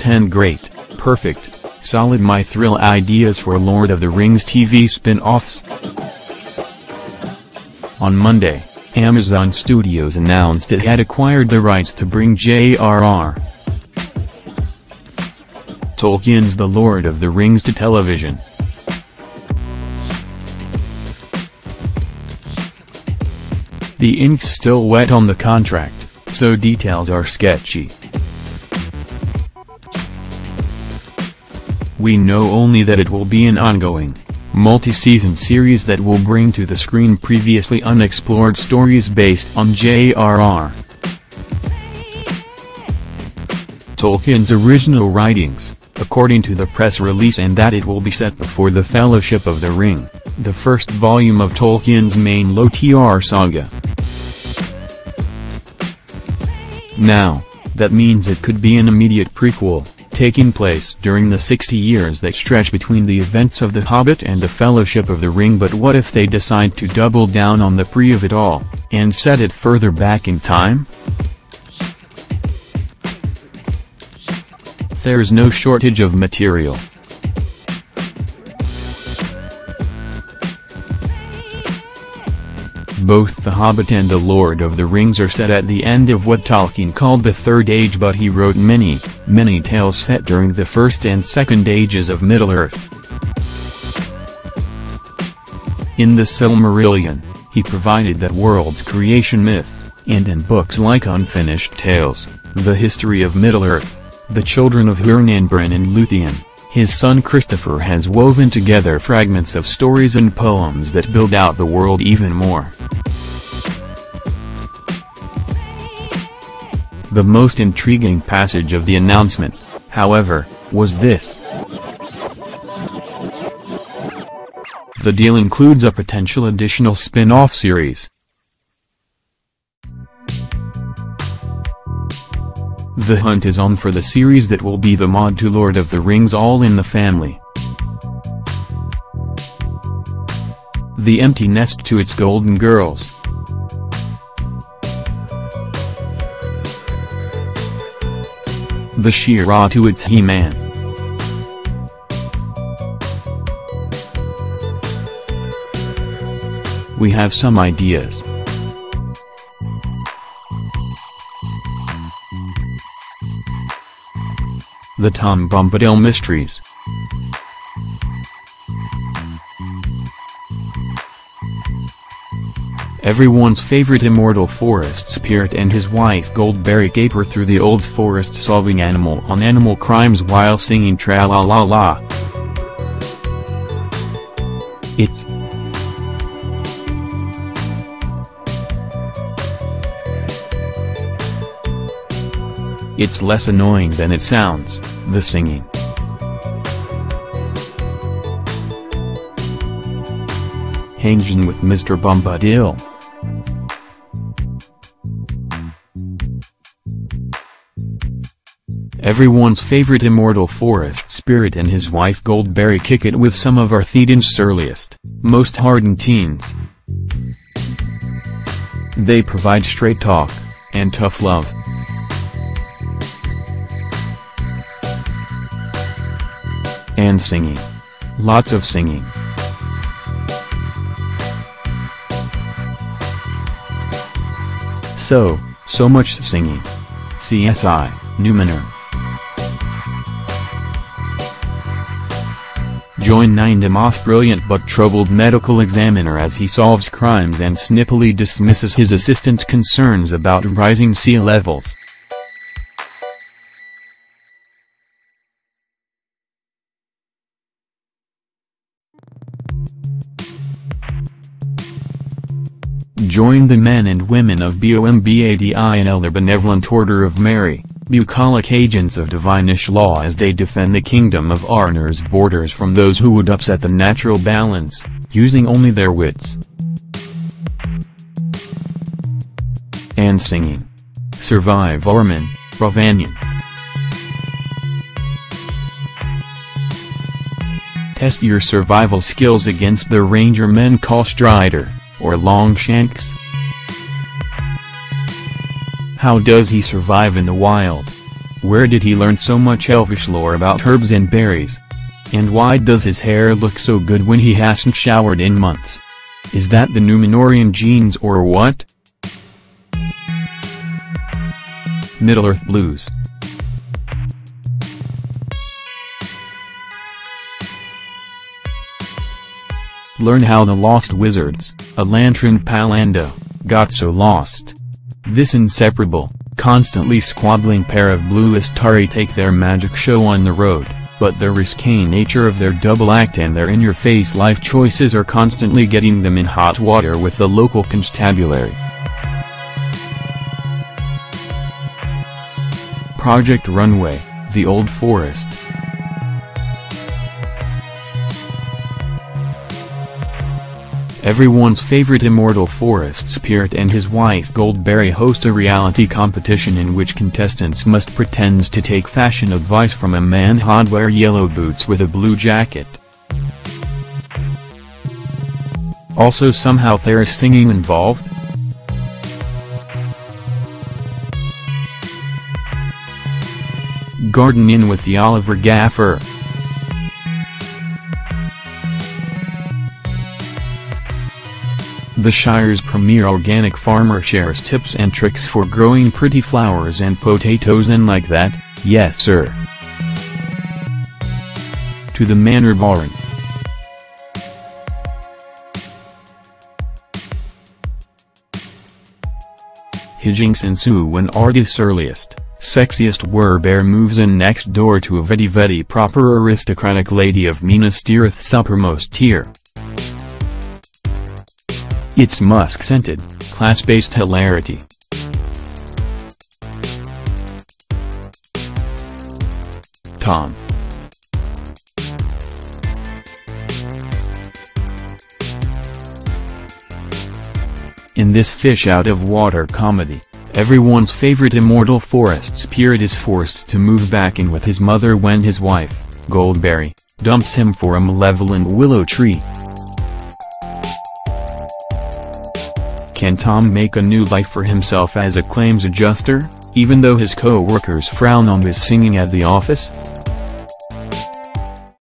10 great, perfect, Solid-Mithril ideas for Lord of the Rings TV spin-offs. On Monday, Amazon Studios announced it had acquired the rights to bring J.R.R. Tolkien's The Lord of the Rings to television. The ink's still wet on the contract, so details are sketchy. We know only that it will be an ongoing, multi-season series that will bring to the screen previously unexplored stories based on J.R.R. Tolkien's original writings, according to the press release, and that it will be set before the Fellowship of the Ring, the first volume of Tolkien's main Lotr saga. Now, that means it could be an immediate prequel, taking place during the 60 years that stretch between the events of The Hobbit and the Fellowship of the Ring. But what if they decide to double down on the pre of it all, and set it further back in time? There's no shortage of material. Both The Hobbit and The Lord of the Rings are set at the end of what Tolkien called the Third Age, but he wrote many tales set during the First and Second Ages of Middle-earth. In the Silmarillion, he provided that world's creation myth, and in books like Unfinished Tales, The History of Middle-earth, The Children of Húrin and Lúthien, his son Christopher has woven together fragments of stories and poems that build out the world even more. The most intriguing passage of the announcement, however, was this. The deal includes a potential additional spin-off series. The hunt is on for the series that will be the mod to Lord of the Rings All in the Family. The Empty Nest to its Golden Girls. The She-Ra to its He-Man. We have some ideas. The Tom Bombadil Mysteries. Everyone's favorite immortal forest spirit and his wife Goldberry caper through the old forest, solving animal crimes while singing tra-la-la-la. It's less annoying than it sounds, the singing. Hanging with Mr. Bombadil. Everyone's favorite immortal forest spirit and his wife Goldberry kick it with some of our Theoden's surliest, most hardened teens. They provide straight talk, and tough love. And singing. Lots of singing. So much singing. CSI, Numenor. Join Nindamoth's brilliant but troubled medical examiner as he solves crimes and snippily dismisses his assistant's concerns about rising sea levels. Join the men and women of BOMBADI and their benevolent Order of Mary, bucolic agents of divinish law, as they defend the kingdom of Arnor's borders from those who would upset the natural balance, using only their wits. And singing. Survive Orman, Ravanian. Test your survival skills against the ranger men call Strider, or Longshanks. How does he survive in the wild? Where did he learn so much elvish lore about herbs and berries? And why does his hair look so good when he hasn't showered in months? Is that the Númenórean genes or what? Middle-earth Blues. Learn how the lost wizards, Elantran Palando, got so lost. This inseparable, constantly squabbling pair of blue Astari take their magic show on the road, but the risque nature of their double act and their in-your-face life choices are constantly getting them in hot water with the local constabulary. Project Runway, The Old Forest. Everyone's favorite immortal forest spirit and his wife Goldberry host a reality competition in which contestants must pretend to take fashion advice from a man who'd wear yellow boots with a blue jacket. Also somehow there's singing involved. Garden in with the Oliver Gaffer. The Shire's premier organic farmer shares tips and tricks for growing pretty flowers and potatoes and like that, yes sir. To the Manor Barn. Hijinks ensue when artist's earliest, sexiest Werbear moves in next door to a very proper aristocratic lady of Minas Tirith's uppermost tier. It's musk-scented, class-based hilarity. Tom. In this fish-out-of-water comedy, everyone's favorite immortal forest spirit is forced to move back in with his mother when his wife, Goldberry, dumps him for a malevolent willow tree. Can Tom make a new life for himself as a claims adjuster, even though his co-workers frown on his singing at the office?